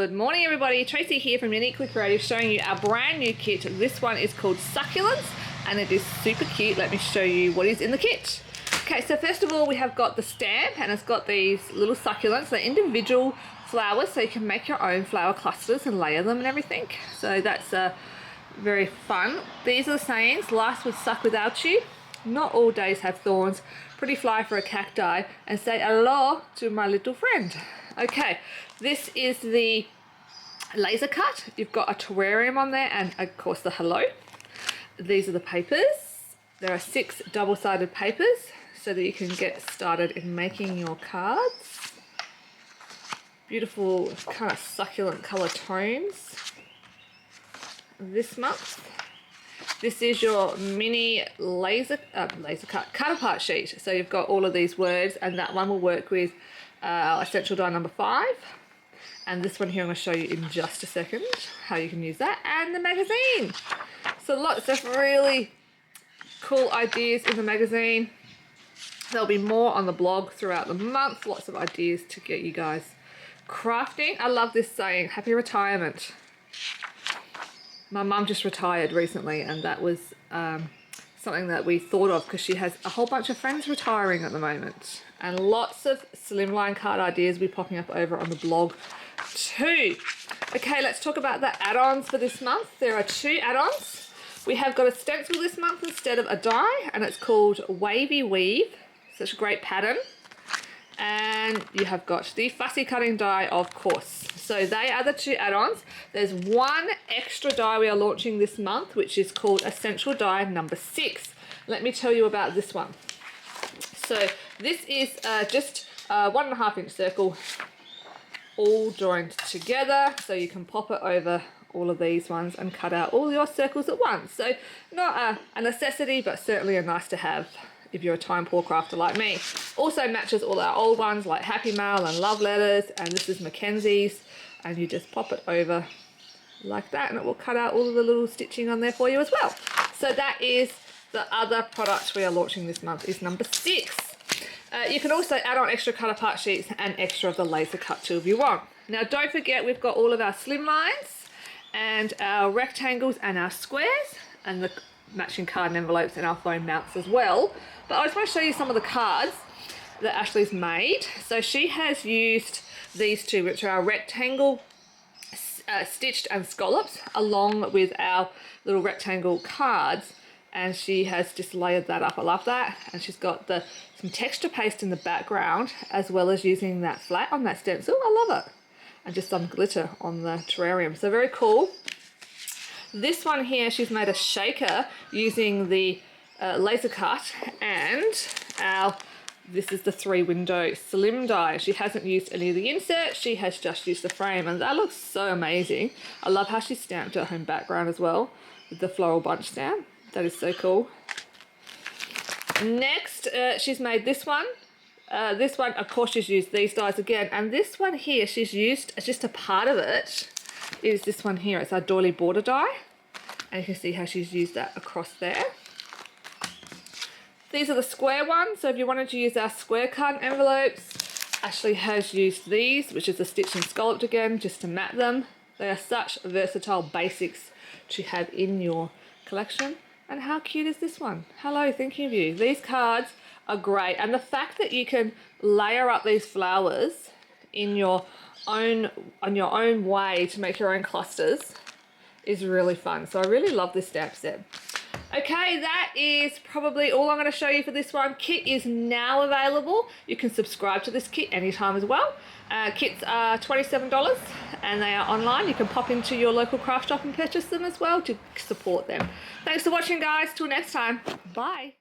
Good morning everybody, Tracey here from Uniquely Creative showing you our brand new kit. This one is called Succulents and it is super cute. Let me show you what is in the kit. Okay, so first of all we have got the stamp and it's got these little succulents. They're individual flowers so you can make your own flower clusters and layer them and everything. So that's very fun. These are the sayings: life would suck without you, not all days have thorns, pretty fly for a cacti, and say hello to my little friend. Okay, this is the laser cut. You've got a terrarium on there and of course the hello. These are the papers. There are 6 double-sided papers so that you can get started in making your cards. Beautiful kind of succulent colour tones this month. This is your mini laser cut apart sheet. So you've got all of these words and that one will work with essential die number 5. And this one here I'm going to show you in just a second how you can use that. And the magazine. So lots of really cool ideas in the magazine. There'll be more on the blog throughout the month. Lots of ideas to get you guys crafting. I love this saying, happy retirement. My mum just retired recently and that was something that we thought of because she has a whole bunch of friends retiring at the moment. And lots of slimline card ideas will be popping up over on the blog too. Okay, let's talk about the add-ons for this month. There are 2 add-ons. We have got a stencil this month instead of a die and it's called Wavy Weave. Such a great pattern. And you have got the fussy cutting die, of course. So they are the 2 add-ons. There's one extra die we are launching this month, which is called Essential Die number 6. Let me tell you about this one. So this is just a 1.5 inch circle, all joined together. So you can pop it over all of these ones and cut out all your circles at once. So not a necessity, but certainly a nice to have if you're a time poor crafter like me. Also matches all our old ones like Happy Mail and Love Letters, and this is Mackenzie's, and you just pop it over like that and it will cut out all of the little stitching on there for you as well. So that is the other product we are launching this month, is number 6. You can also add on extra cut apart sheets and extra of the laser cut too if you want. Now don't forget we've got all of our slim lines and our rectangles and our squares and the matching card and envelopes and our foam mounts as well. But I just want to show you some of the cards that Ashley's made. So she has used these 2, which are our rectangle stitched and scallops, along with our little rectangle cards, and she has just layered that up. I love that. And she's got some texture paste in the background as well as using that flat on that stencil. I love it. And just some glitter on the terrarium. So very cool. This one here, she's made a shaker using the laser cut and this is the 3 window slim die. She hasn't used any of the inserts, she has just used the frame and that looks so amazing. I love how she stamped her home background as well with the floral bunch stamp. That is so cool. Next, she's made this one. This one, of course, she's used these dies again, and this one here she's used as just a part of it. Is this one here. It's our Doily Border Die, and you can see how she's used that across there. These are the square ones, so if you wanted to use our square card envelopes, Ashley has used these, which is a stitched and scalloped again, just to mat them. They are such versatile basics to have in your collection. And how cute is this one? Hello, thinking of you. These cards are great, and the fact that you can layer up these flowers in your own way to make your own clusters is really fun. So I really love this stamp set. Okay, that is probably all I'm going to show you for this one. Kit is now available. You can subscribe to this kit anytime as well. Kits are $27 and they are online. You can pop into your local craft shop and purchase them as well to support them. Thanks for watching guys. Till next time. Bye.